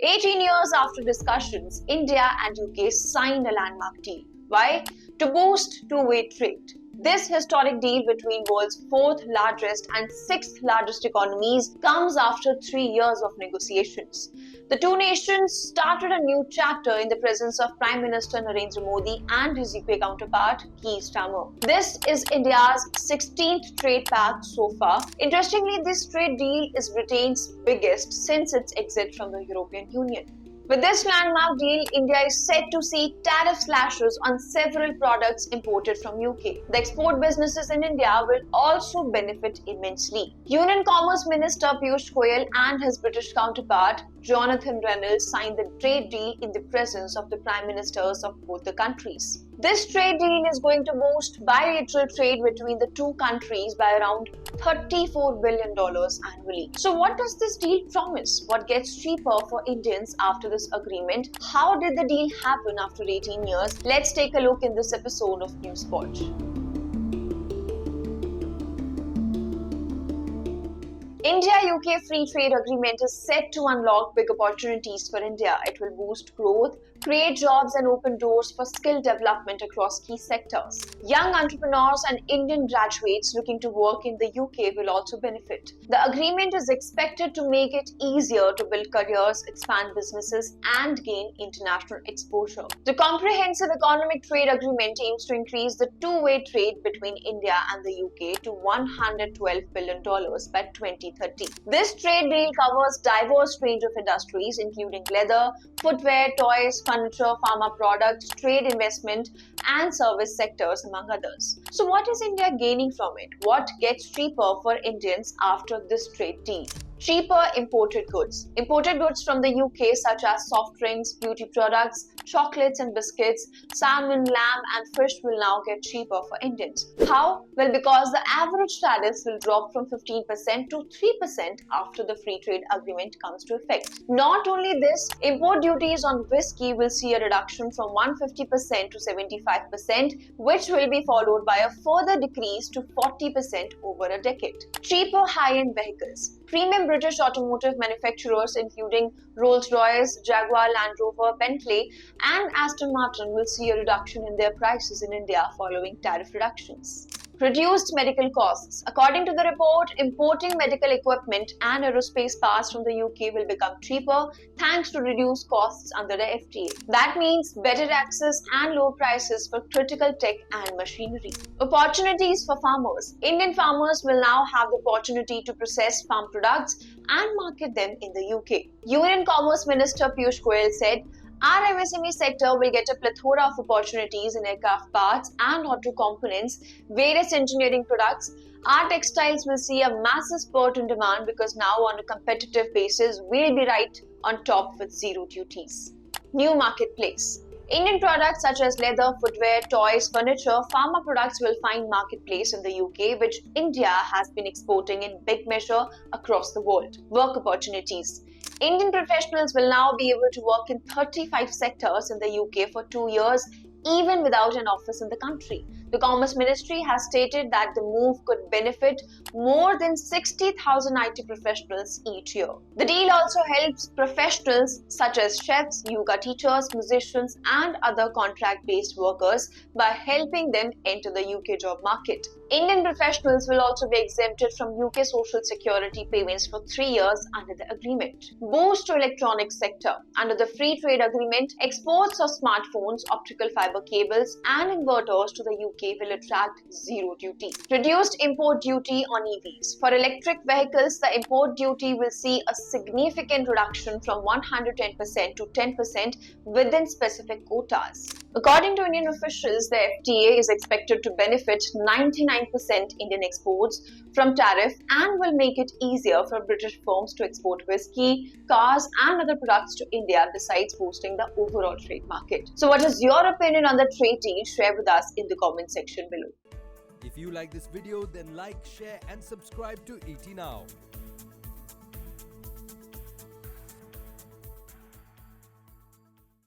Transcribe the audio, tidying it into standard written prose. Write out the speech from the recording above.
18 years after discussions, India and UK signed a landmark deal. Why? To boost two-way trade. This historic deal between world's fourth largest and sixth largest economies comes after 3 years of negotiations. The two nations started a new chapter in the presence of Prime Minister Narendra Modi and his UK counterpart, Keir Starmer. This is India's 16th trade pact so far. Interestingly, this trade deal is Britain's biggest since its exit from the European Union. With this landmark deal, India is set to see tariff slashes on several products imported from UK. The export businesses in India will also benefit immensely. Union Commerce Minister Piyush Goyal and his British counterpart, Jonathan Reynolds, signed the trade deal in the presence of the Prime Ministers of both the countries. This trade deal is going to boost bilateral trade between the two countries by around $34 billion annually. So what does this deal promise? What gets cheaper for Indians after this agreement? How did the deal happen after 18 years? Let's take a look in this episode of NewsPod. India-UK Free Trade Agreement is set to unlock big opportunities for India. It will boost growth, create jobs and open doors for skill development across key sectors. Young entrepreneurs and Indian graduates looking to work in the UK will also benefit. The agreement is expected to make it easier to build careers, expand businesses and gain international exposure. The Comprehensive Economic Trade Agreement aims to increase the two-way trade between India and the UK to $112 billion by 2030. This trade deal covers diverse range of industries including leather, footwear, toys, furniture, pharma products, trade investment and service sectors among others. So what is India gaining from it? What gets cheaper for Indians after this trade deal? Cheaper imported goods. Imported goods from the UK such as soft drinks, beauty products, chocolates and biscuits, salmon, lamb and fish will now get cheaper for Indians. How? Well, because the average tariffs will drop from 15% to 3% after the free trade agreement comes to effect. Not only this, import duties on whiskey will see a reduction from 150% to 75%, which will be followed by a further decrease to 40% over a decade. Cheaper high-end vehicles. Premium British automotive manufacturers including Rolls-Royce, Jaguar Land Rover, Bentley and Aston Martin will see a reduction in their prices in India following tariff reductions. Reduced medical costs. According to the report, importing medical equipment and aerospace parts from the UK will become cheaper thanks to reduced costs under the FTA. That means better access and low prices for critical tech and machinery. Opportunities for farmers. Indian farmers will now have the opportunity to process farm products and market them in the UK. Union Commerce Minister Piyush Goyal said, our MSME sector will get a plethora of opportunities in aircraft parts and auto components, various engineering products. Our textiles will see a massive spurt in demand because now on a competitive basis, we'll be right on top with zero duties. New marketplace. Indian products such as leather, footwear, toys, furniture, pharma products will find marketplace in the UK, which India has been exporting in big measure across the world. Work opportunities. Indian professionals will now be able to work in 35 sectors in the UK for 2 years, even without an office in the country. The Commerce Ministry has stated that the move could benefit more than 60,000 IT professionals each year. The deal also helps professionals such as chefs, yoga teachers, musicians and other contract-based workers by helping them enter the UK job market. Indian professionals will also be exempted from UK social security payments for 3 years under the agreement. Boost to electronics sector. Under the free trade agreement, exports of smartphones, optical fiber cables and inverters to the UK will attract zero duty. Reduced import duty on EVs. For electric vehicles, the import duty will see a significant reduction from 110% to 10% within specific quotas. According to Indian officials, the FTA is expected to benefit 99% Indian exports from tariff and will make it easier for British firms to export whiskey, cars and other products to India besides boosting the overall trade market. So what is your opinion on the trade deal? Share with us in the comment section below. If you like this video, then like, share and subscribe to ET Now.